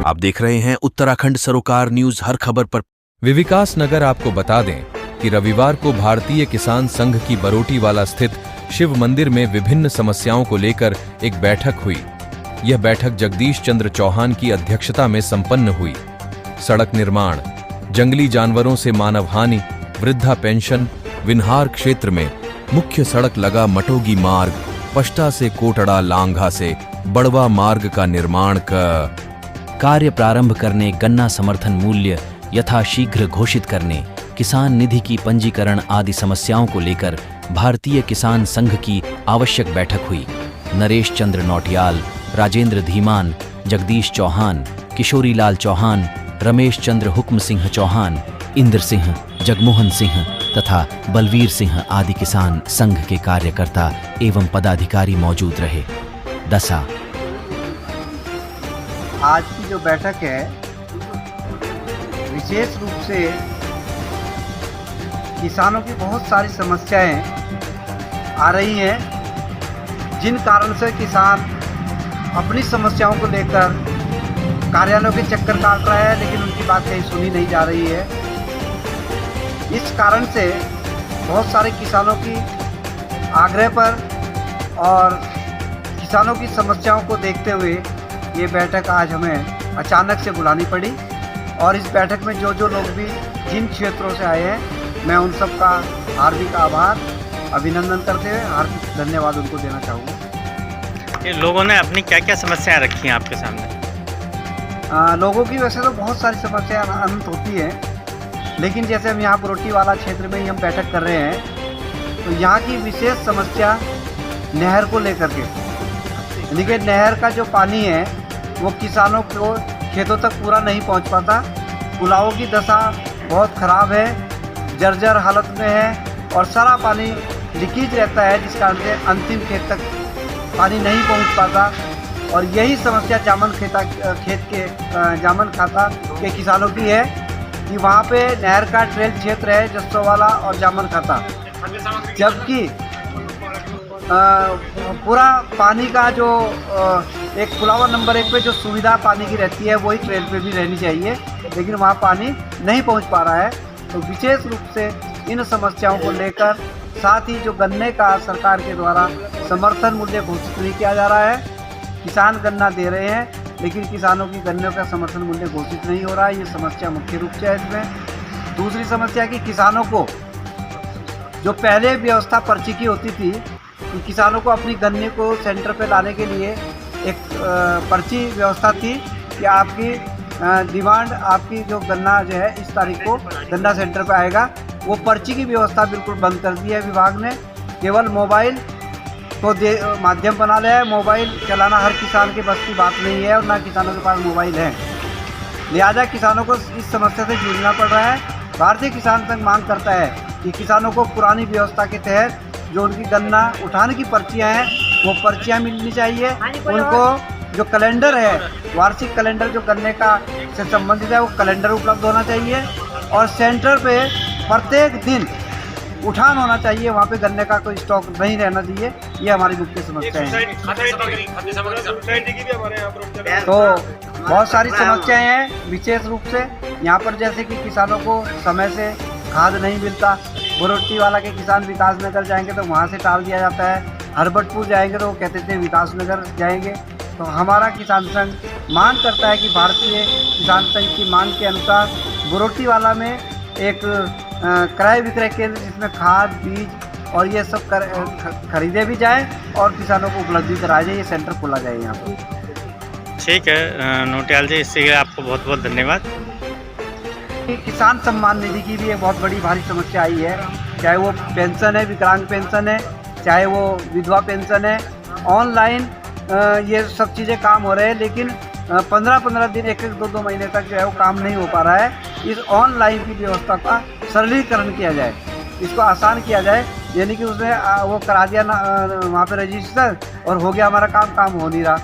आप देख रहे हैं उत्तराखंड सरोकार न्यूज, हर खबर पर। विकास नगर आपको बता दें कि रविवार को भारतीय किसान संघ की बरोटीवाला स्थित शिव मंदिर में विभिन्न समस्याओं को लेकर एक बैठक हुई। यह बैठक जगदीश चंद्र चौहान की अध्यक्षता में संपन्न हुई। सड़क निर्माण, जंगली जानवरों से मानव हानि, वृद्धा पेंशन, विन्हार क्षेत्र में मुख्य सड़क लगा मटोगी मार्ग, पष्टा से कोटड़ा लांघा से बड़वा मार्ग का निर्माण का कार्य प्रारंभ करने, गन्ना समर्थन मूल्य यथाशीघ्र घोषित करने, किसान निधि की पंजीकरण आदि समस्याओं को लेकर भारतीय किसान संघ की आवश्यक बैठक हुई। नरेश चंद्र नौटियाल, राजेंद्र धीमान, जगदीश चौहान, किशोरी लाल चौहान, रमेश चंद्र हुक्म सिंह चौहान, इंद्र सिंह, जगमोहन सिंह तथा बलवीर सिंह आदि किसान संघ के कार्यकर्ता एवं पदाधिकारी मौजूद रहे। दशा आज की जो बैठक है विशेष रूप से किसानों की बहुत सारी समस्याएं आ रही हैं, जिन कारण से किसान अपनी समस्याओं को लेकर कार्यालयों के चक्कर काट रहा है, लेकिन उनकी बात कहीं सुनी नहीं जा रही है। इस कारण से बहुत सारे किसानों की आग्रह पर और किसानों की समस्याओं को देखते हुए ये बैठक आज हमें अचानक से बुलानी पड़ी। और इस बैठक में जो लोग भी जिन क्षेत्रों से आए हैं, मैं उन सब का हार्दिक आभार, अभिनंदन करते हुए हार्दिक धन्यवाद उनको देना चाहूँगा। ये लोगों ने अपनी क्या क्या समस्याएं रखी हैं आपके सामने? लोगों की वैसे तो बहुत सारी समस्याएं अनंत होती हैं, लेकिन जैसे हम यहाँ बरोटीवाला क्षेत्र में ही हम बैठक कर रहे हैं, तो यहाँ की विशेष समस्या नहर को लेकर के, यानी कि नहर का जो पानी है वो किसानों को खेतों तक पूरा नहीं पहुँच पाता। पुलावों की दशा बहुत ख़राब है, जर्जर हालत में है और सारा पानी लीकेज रहता है, जिस कारण से अंतिम खेत तक पानी नहीं पहुँच पाता। और यही समस्या जामन खाता के किसानों की है कि वहाँ पे नहर का ट्रेल क्षेत्र है, जस्सोवाला और जामन खाता, जबकि पूरा पानी का जो एक पुलावा नंबर 1 पे जो सुविधा पानी की रहती है वही ट्रेल पे भी रहनी चाहिए, लेकिन वहाँ पानी नहीं पहुँच पा रहा है। तो विशेष रूप से इन समस्याओं को लेकर, साथ ही जो गन्ने का सरकार के द्वारा समर्थन मूल्य घोषित नहीं किया जा रहा है, किसान गन्ना दे रहे हैं लेकिन किसानों की गन्ने का समर्थन मूल्य घोषित नहीं हो रहा है, ये समस्या मुख्य रूप से है इसमें। दूसरी समस्या कि किसानों को जो पहले व्यवस्था पर्ची की होती थी कि किसानों को अपनी गन्ने को सेंटर पे लाने के लिए एक पर्ची व्यवस्था थी कि आपकी डिमांड, आपकी जो गन्ना जो है इस तारीख को गन्ना सेंटर पे आएगा, वो पर्ची की व्यवस्था बिल्कुल बंद कर दी है विभाग ने। केवल मोबाइल को माध्यम बना लिया है। मोबाइल चलाना हर किसान के बस की बात नहीं है और ना किसानों के पास मोबाइल है, लिहाजा किसानों को इस समस्या से जूझना पड़ रहा है। भारतीय किसान संघ मांग करता है कि किसानों को पुरानी व्यवस्था के तहत जो उनकी गन्ना उठाने की पर्चियां हैं वो पर्चियां मिलनी चाहिए। उनको जो कैलेंडर है, वार्षिक कैलेंडर जो गन्ने का से संबंधित है, वो कैलेंडर उपलब्ध होना चाहिए और सेंटर पे प्रत्येक दिन उठान होना चाहिए, वहाँ पे गन्ने का कोई स्टॉक नहीं रहना चाहिए। ये हमारी मुख्य समस्या है। तो बहुत सारी समस्याएं हैं विशेष रूप से यहाँ पर, जैसे कि किसानों को समय से खाद नहीं मिलता। बरोटीवाला के किसान विकास नगर जाएंगे तो वहाँ से टाल दिया जाता है, हरबटपुर जाएंगे तो वो कहते थे विकास नगर जाएंगे। तो हमारा किसान संघ मांग करता है कि भारतीय किसान संघ की मांग के अनुसार बरोटीवाला में एक क्रय विक्रय केंद्र, जिसमें खाद, बीज और ये सब खरीदे भी जाए और किसानों को उपलब्ध भी कराया जाए, ये सेंटर खोला जाए यहाँ पर। ठीक है नौटियाल जी, इसके लिए आपको बहुत बहुत धन्यवाद। किसान सम्मान निधि की भी एक बहुत बड़ी भारी समस्या आई है, चाहे वो पेंशन है, विकलांग पेंशन है, चाहे वो विधवा पेंशन है। ऑनलाइन ये सब चीज़ें काम हो रहे हैं, लेकिन 15-15 दिन, 1-1, 2-2 महीने तक जो है वो काम नहीं हो पा रहा है। इस ऑनलाइन की व्यवस्था का सरलीकरण किया जाए, इसको आसान किया जाए, यानी कि उसने वो करा दिया ना वहाँ पे रजिस्टर और हो गया हमारा काम हो नहीं रहा।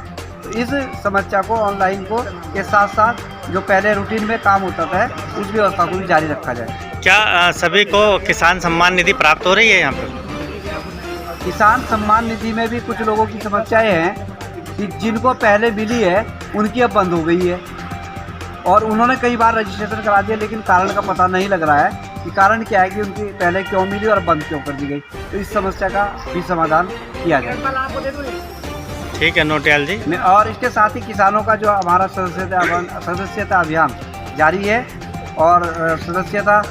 तो इस समस्या को ऑनलाइन को के साथ साथ जो पहले रूटीन में काम होता था उस व्यवस्था को भी जारी रखा जाए। क्या सभी को किसान सम्मान निधि प्राप्त हो रही है यहाँ पर? किसान सम्मान निधि में भी कुछ लोगों की समस्याएं हैं कि जिनको पहले मिली है उनकी अब बंद हो गई है। और उन्होंने कई बार रजिस्ट्रेशन करा दिया, लेकिन कारण का पता नहीं लग रहा है कि कारण क्या है कि उनकी पहले क्यों मिली और बंद क्यों कर दी गई। तो इस समस्या का भी समाधान किया जाए। ठीक है नोटियाल जी। और इसके साथ ही किसानों का जो हमारा सदस्यता अभियान जारी है और सदस्यता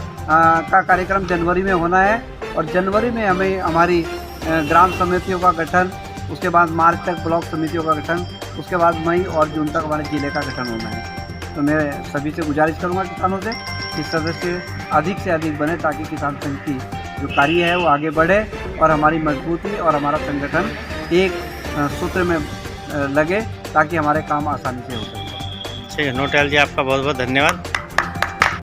का कार्यक्रम जनवरी में होना है और जनवरी में हमें हमारी ग्राम समितियों का गठन, उसके बाद मार्च तक ब्लॉक समितियों का गठन, उसके बाद मई और जून तक हमारे जिले का गठन होना है। तो मैं सभी से गुजारिश करूंगा किसानों से कि सदस्य अधिक से अधिक बने ताकि किसान संघ की जो कार्य है वो आगे बढ़े और हमारी मजबूती और हमारा संगठन एक सूत्र में लगे ताकि हमारे काम आसानी से हो सके। ठीक है नोटियाल जी, आपका बहुत बहुत धन्यवाद।